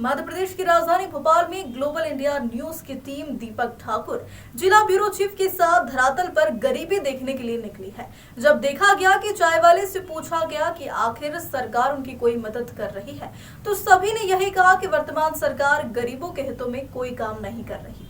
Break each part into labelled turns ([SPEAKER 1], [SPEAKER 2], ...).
[SPEAKER 1] मध्य प्रदेश की राजधानी भोपाल में ग्लोबल इंडिया न्यूज की टीम दीपक ठाकुर जिला ब्यूरो चीफ के साथ धरातल पर गरीबी देखने के लिए निकली है। जब देखा गया कि चाय वाले से पूछा गया कि आखिर सरकार उनकी कोई मदद कर रही है, तो सभी ने यही कहा कि वर्तमान सरकार गरीबों के हितों में कोई काम नहीं कर रही।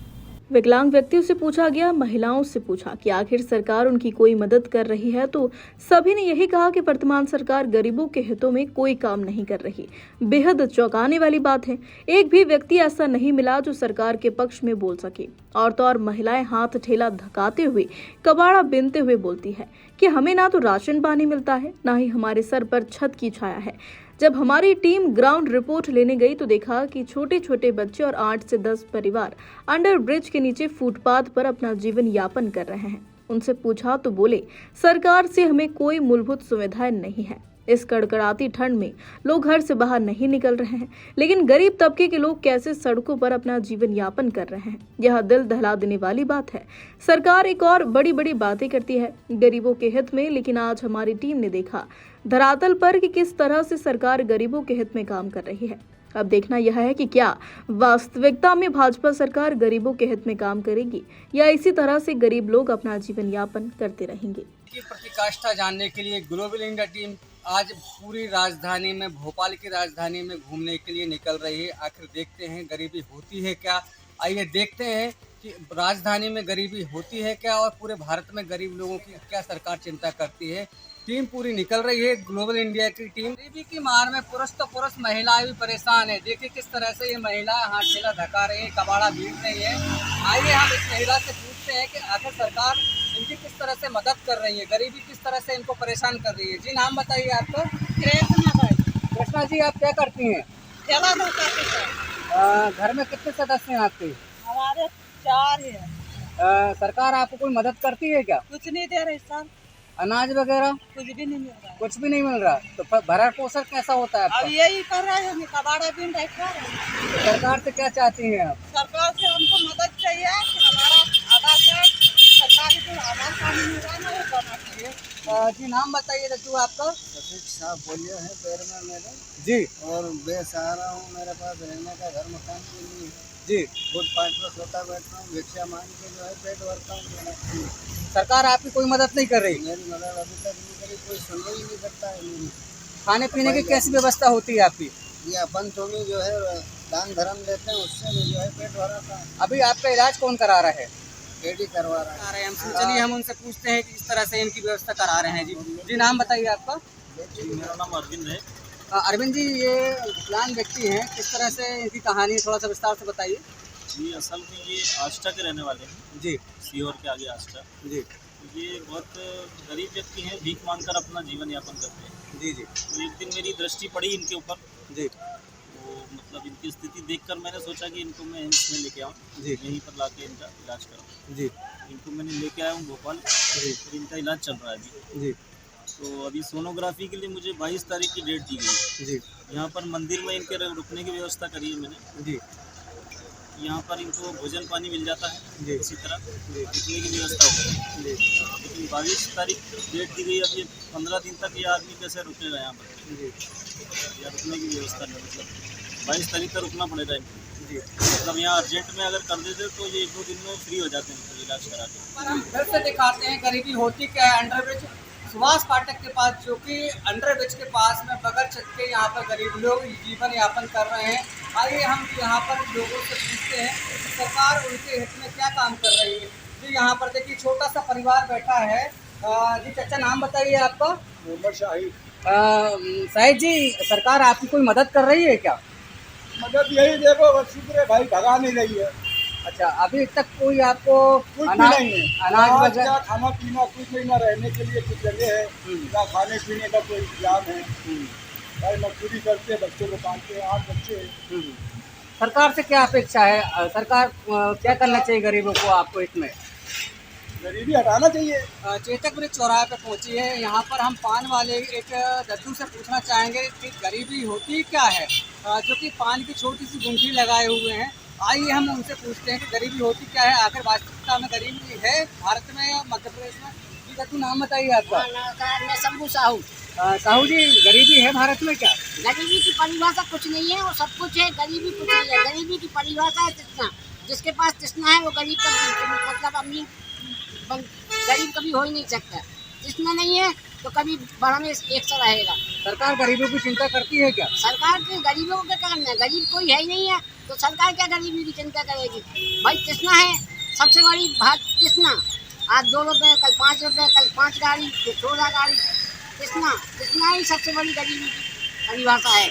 [SPEAKER 1] विकलांग व्यक्तियों से पूछा गया, महिलाओं से पूछा कि आखिर सरकार उनकी कोई मदद कर रही है, तो सभी ने यही कहा कि वर्तमान सरकार गरीबों के हितों में कोई काम नहीं कर रही। बेहद चौंकाने वाली बात है, एक भी व्यक्ति ऐसा नहीं मिला जो सरकार के पक्ष में बोल सके। और तो और महिलाएं हाथ ठेला धकाते हुए, कबाड़ा बीनते हुए बोलती है कि हमें ना तो राशन पानी मिलता है, ना ही हमारे सर पर छत की छाया है। जब हमारी टीम ग्राउंड रिपोर्ट लेने गई तो देखा कि छोटे छोटे बच्चे और 8 से 10 परिवार अंडर ब्रिज के नीचे फुटपाथ पर अपना जीवन यापन कर रहे हैं। उनसे पूछा तो बोले, सरकार से हमें कोई मूलभूत सुविधाएं नहीं है। इस कड़कड़ाती ठंड में लोग घर से बाहर नहीं निकल रहे हैं, लेकिन गरीब तबके के लोग कैसे सड़कों पर अपना जीवन यापन कर रहे हैं, यह दिल दहला देने वाली बात है। सरकार एक और बड़ी बड़ी बातें करती है गरीबों के हित में, लेकिन आज हमारी टीम ने देखा धरातल पर कि किस तरह से सरकार गरीबों के हित में काम कर रही है। अब देखना यह है कि क्या वास्तविकता में भाजपा सरकार गरीबों के हित में काम करेगी या इसी तरह से गरीब लोग अपना जीवन यापन करते रहेंगे।
[SPEAKER 2] की प्रतिकाष्ठा जानने के लिए ग्लोबल इंडिया टीम आज पूरी राजधानी में, भोपाल की राजधानी में घूमने के लिए निकल रही है। आखिर देखते हैं गरीबी होती है क्या। आइए देखते हैं कि राजधानी में गरीबी होती है क्या और पूरे भारत में गरीब लोगों की क्या सरकार चिंता करती है। टीम पूरी निकल रही है, ग्लोबल इंडिया की टीम। गरीबी की मार में पुरुष तो पुरुष, महिलाएं भी परेशान है। देखिए किस तरह से ये महिलाएं हाथ ठेला धका रही है, कबाड़ा बीन रही है। आइए हम इस महिला से पूछते हैं कि आखिर सरकार इनकी किस तरह से मदद कर रही है, गरीबी किस तरह से इनको परेशान कर रही है। जी नाम बताइए आपका। कृष्णा जी, आप क्या करती हैं? घर में कितने सदस्य हैं आपके?
[SPEAKER 3] हमारे 4 है।
[SPEAKER 2] सरकार आपको कोई मदद करती है क्या?
[SPEAKER 3] कुछ नहीं दे रहे सर,
[SPEAKER 2] अनाज वगैरह
[SPEAKER 3] कुछ भी नहीं मिल रहा।
[SPEAKER 2] कुछ भी नहीं मिल रहा, तो भरण पोषण कैसा होता है
[SPEAKER 3] अब
[SPEAKER 2] आपका?
[SPEAKER 3] यही कर रहे हैं, कबाड़ा बिन बैठा रहे हैं।
[SPEAKER 2] तो सरकार से क्या चाहती हैं आप?
[SPEAKER 3] सरकार से हमको मदद चाहिए कि हमारा आधार कार्ड, सरकारी जो आधार कार्ड मिल रहा है ना, वो करना चाहिए।
[SPEAKER 2] जी नाम बताइए रज्जू आपका।
[SPEAKER 4] साहब बोलिए है पैर में मेरे
[SPEAKER 2] जी
[SPEAKER 4] और बेसहारा हूँ। मेरे पास रहने का घर मकान भी नहीं है
[SPEAKER 2] जी।
[SPEAKER 4] खुद 5 पर सोता बैठता हूँ, भिक्षा मांग के जो है पेट भरता हूँ।
[SPEAKER 2] सरकार आपकी कोई मदद नहीं कर रही?
[SPEAKER 4] मेरी मदद अभी तक नहीं करी, कोई सुनवाई ही नहीं करता है मेरी।
[SPEAKER 2] खाने पीने की कैसी व्यवस्था होती है आपकी?
[SPEAKER 4] ये अपन तो भी जो है दान धर्म देते हैं, उससे भी जो है पेट भराता है।
[SPEAKER 2] अभी आपका इलाज कौन करा रहा है?
[SPEAKER 4] पेट ही करवा रहा है।
[SPEAKER 2] चलिए हम उनसे पूछते हैं कि इस तरह से इनकी व्यवस्था करा रहे हैं। जी नाम बताइए आपका।
[SPEAKER 5] मेरा नाम अरविंद है।
[SPEAKER 2] अरविंद जी, ये विकलांग व्यक्ति हैं, किस तरह से इनकी कहानी थोड़ा सा विस्तार से बताइए।
[SPEAKER 5] जी असल में ये आष्टा के रहने वाले हैं
[SPEAKER 2] जी
[SPEAKER 5] सीहोर के आगे आष्टा।
[SPEAKER 2] जी
[SPEAKER 5] ये बहुत गरीब व्यक्ति हैं, भीख मांगकर अपना जीवन यापन करते हैं।
[SPEAKER 2] जी जी
[SPEAKER 5] तो एक दिन मेरी दृष्टि पड़ी इनके ऊपर,
[SPEAKER 2] जी
[SPEAKER 5] तो मतलब इनकी स्थिति देखकर मैंने सोचा कि इनको मैं एम्स में लेके आऊँ,
[SPEAKER 2] जी
[SPEAKER 5] यहीं पर लाके इनका इलाज कराऊँ।
[SPEAKER 2] जी
[SPEAKER 5] इनको मैंने लेके आया हूँ भोपाल, फिर इनका इलाज चल रहा है अभी।
[SPEAKER 2] जी
[SPEAKER 5] तो अभी सोनोग्राफी के लिए मुझे 22 तारीख की डेट दी गई है।
[SPEAKER 2] जी
[SPEAKER 5] यहाँ पर मंदिर में इनके रुकने की व्यवस्था करी है मैंने।
[SPEAKER 2] जी
[SPEAKER 5] यहाँ पर इनको भोजन पानी मिल जाता है,
[SPEAKER 2] जी।
[SPEAKER 5] इसी तरह
[SPEAKER 2] जी।
[SPEAKER 5] रुकने की व्यवस्था होगी।
[SPEAKER 2] जी
[SPEAKER 5] लेकिन 22 तारीख डेट दी गई, अब ये 15 दिन तक ये आदमी कैसे रुकेगा यहाँ पर?
[SPEAKER 2] जी
[SPEAKER 5] या रुकने की व्यवस्था नहीं, मतलब 22 तारीख तक रुकना पड़ेगा इनको।
[SPEAKER 2] जी।
[SPEAKER 5] मतलब यहाँ अर्जेंट में अगर कर देते तो ये 1-2 दिन में फ्री हो जाते हैं इनको इलाज करा के।
[SPEAKER 2] पर हम फिर से दिखाते हैं गरीबी होती क्या है। अंडर ब्रिज सुभाष फाटक के पास, जो कि अंडर ब्रिज के पास में बगैर छत के यहाँ पर गरीब लोग जीवन यापन कर रहे हैं। आइए हम यहाँ पर लोगों से पूछते हैं कि सरकार उनके हित में क्या काम कर रही है। जी यहाँ पर देखिए छोटा सा परिवार बैठा है। जी चाचा, नाम बताइए आपका।
[SPEAKER 4] मोहम्मद शाहिद।
[SPEAKER 2] शाहिद जी, सरकार आपकी कोई मदद कर रही है क्या?
[SPEAKER 4] मदद यही देखो, बस शुक्र है भाई, भगा नहीं रही है।
[SPEAKER 2] अच्छा, अभी तक कोई आपको
[SPEAKER 4] कुछ भी
[SPEAKER 2] अनाज
[SPEAKER 4] नहीं है।
[SPEAKER 2] अनाज
[SPEAKER 4] आज
[SPEAKER 2] वगैरह?
[SPEAKER 4] क्या खाना पीना कुछ नहीं, ना रहने के लिए कुछ जगह है, ना खाने पीने का कोई इंतजाम है। भाई मजदूरी करते हैं, बच्चों को पालते हैं, 8 बच्चे हैं।
[SPEAKER 2] सरकार से क्या अपेक्षा है? सरकार क्या करना चाहिए गरीबों को आपको इसमें?
[SPEAKER 4] गरीबी हटाना चाहिए।
[SPEAKER 2] चेतक ब्रिज चौराहे पे पहुंची है। यहाँ पर हम पान वाले एक दद्दू से पूछना चाहेंगे कि गरीबी होती क्या है, जो कि पान की छोटी सी गुंठी लगाए हुए हैं। आइए हम उनसे पूछते हैं कि गरीबी होती क्या है, आखिर वास्तविकता में गरीबी है भारत में या मध्य प्रदेश में। जी दद्दू, नाम बताइए आपका।
[SPEAKER 3] मैं शंभू साहू।
[SPEAKER 2] साहू जी, गरीबी है भारत में क्या?
[SPEAKER 6] गरीबी की परिभाषा कुछ नहीं है, वो सब कुछ है, गरीबी कुछ नहीं है। गरीबी की परिभाषा है तृष्णा। जिसके पास तृष्णा है वो गरीब का मतलब अमीर गरीब कभी हो ही नहीं सकता। तृष्णा नहीं है तो कभी बड़ा में एक सा रहेगा।
[SPEAKER 2] सरकार गरीबों की चिंता करती है क्या?
[SPEAKER 6] सरकार के गरीबों को क्या करना है? गरीब कोई है ही नहीं है तो सरकार क्या गरीबी की चिंता करेगी? भाई तृष्णा है सबसे बड़ी बात, तृष्णा। आज 2 रुपए, कल 5 रुपए, कल 5 गाड़ी, फिर 16 गाड़ी। तृष्णा ही सबसे बड़ी गरीबी की परिभाषा है।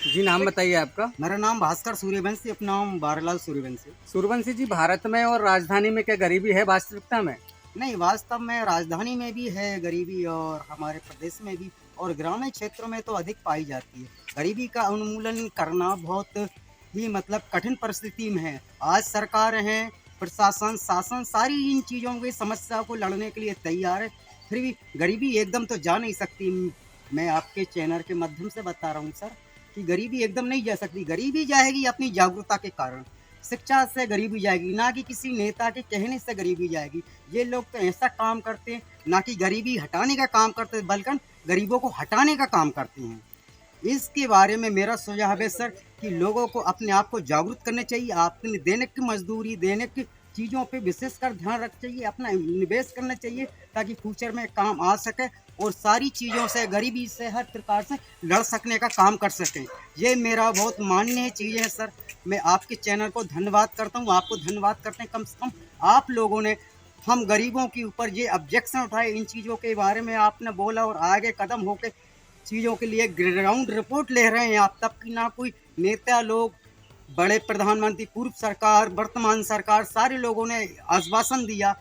[SPEAKER 2] जी, नाम बताइए आपका।
[SPEAKER 7] मेरा नाम भास्कर सूर्यवंशी, अपना नाम बारलाल सूर्यवंशी।
[SPEAKER 2] सूर्यवंशी जी, भारत में और राजधानी में क्या गरीबी है वास्तविकता में?
[SPEAKER 7] नहीं, वास्तव में राजधानी में भी है गरीबी और हमारे प्रदेश में भी, और ग्रामीण क्षेत्रों में तो अधिक पाई जाती है। गरीबी का उन्मूलन करना बहुत ही मतलब कठिन परिस्थिति में है। आज सरकार है, प्रशासन, शासन सारी इन चीज़ों की समस्या को लड़ने के लिए तैयार है, फिर भी गरीबी एकदम तो जा नहीं सकती। मैं आपके चैनल के माध्यम से बता रहा हूँ सर कि गरीबी एकदम नहीं जा सकती। गरीबी जाएगी अपनी जागरूकता के कारण। शिक्षा से गरीबी जाएगी, ना कि किसी नेता के कहने से गरीबी जाएगी। ये लोग तो ऐसा काम करते हैं, ना कि गरीबी हटाने का काम करते, बल्कि गरीबों को हटाने का काम करते हैं। इसके बारे में मेरा सुझाव है सर कि लोगों को अपने आप को जागरूक करना चाहिए। अपने दैनिक की मजदूरी, दैनिक चीज़ों पे विशेषकर ध्यान रखना चाहिए, अपना निवेश करना चाहिए ताकि फ्यूचर में काम आ सके और सारी चीज़ों से, गरीबी से, हर प्रकार से लड़ सकने का काम कर सकें। ये मेरा बहुत माननीय चीज़ है सर। मैं आपके चैनल को धन्यवाद करता हूँ, आपको धन्यवाद करते हैं। कम से कम आप लोगों ने हम गरीबों के ऊपर ये ऑब्जेक्शन उठाए, इन चीज़ों के बारे में आपने बोला और आगे कदम होके चीज़ों के लिए ग्राउंड रिपोर्ट ले रहे हैं आप। तब कि ना कोई नेता लोग, बड़े प्रधानमंत्री, पूर्व सरकार, वर्तमान सरकार, सारे लोगों ने आश्वासन दिया,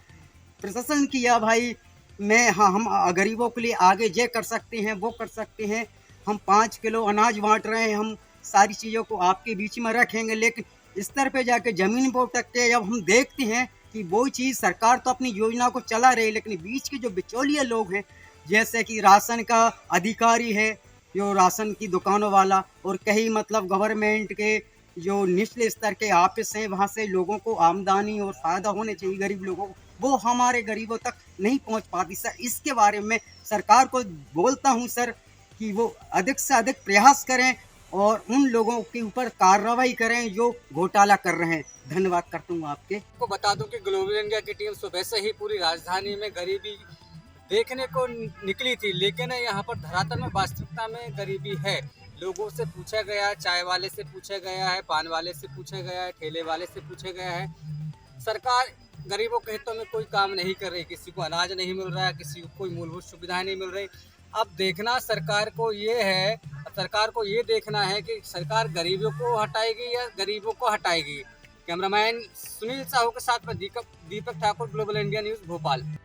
[SPEAKER 7] प्रशासन किया भाई हम गरीबों के लिए आगे ये कर सकते हैं, वो कर सकते हैं। हम 5 किलो अनाज बांट रहे हैं, हम सारी चीज़ों को आपके बीच में रखेंगे। लेकिन स्तर पे जाके ज़मीन पर उठक के जब हम देखते हैं कि वो चीज़ सरकार तो अपनी योजना को चला रही है, लेकिन बीच के जो बिचौलिए लोग हैं, जैसे कि राशन का अधिकारी है, जो राशन की दुकानों वाला, और कहीं मतलब गवर्नमेंट के जो निचले स्तर के ऑफिस हैं, वहाँ से लोगों को आमदनी और फ़ायदा होने चाहिए गरीब लोगों को, वो हमारे गरीबों तक नहीं पहुँच पाती सर। इसके बारे में सरकार को बोलता हूँ सर कि वो अधिक से अधिक प्रयास करें और उन लोगों के ऊपर कार्रवाई करें जो घोटाला कर रहे हैं। धन्यवाद करता हूँ आपके।
[SPEAKER 2] आपको बता दूं कि ग्लोबल इंडिया की टीम सुबह से ही पूरी राजधानी में गरीबी देखने को निकली थी, लेकिन यहाँ पर धरातल में वास्तविकता में गरीबी है। लोगों से पूछा गया, चाय वाले से पूछा गया है, पान वाले से पूछा गया है, ठेले वाले से पूछा गया है, सरकार गरीबों के हितों में कोई काम नहीं कर रही। किसी को अनाज नहीं मिल रहा है, किसी को कोई मूलभूत सुविधाएं नहीं मिल रही। अब देखना सरकार को ये है, सरकार को ये देखना है कि सरकार गरीबों को हटाएगी या गरीबों को हटाएगी। कैमरामैन सुनील साहू के साथ में Deepak Thakur, global India news, Bhopal.